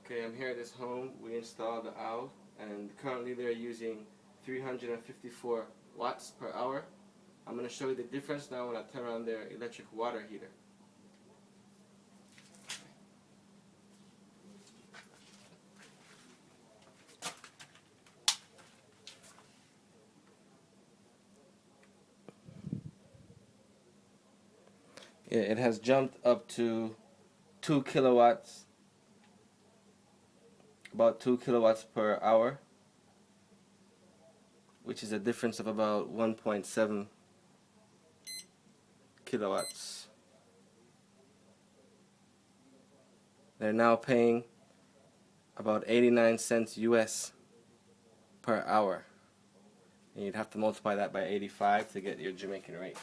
Okay, I'm here at this home. We installed the owl, and currently they're using 354 watts per hour. I'm going to show you the difference now when I turn on their electric water heater. Yeah, it has jumped up to 2 kilowatts, about 2 kilowatts per hour, which is a difference of about 1.7 kilowatts. They're now paying about 89 cents US per hour. And you'd have to multiply that by 85 to get your Jamaican rate.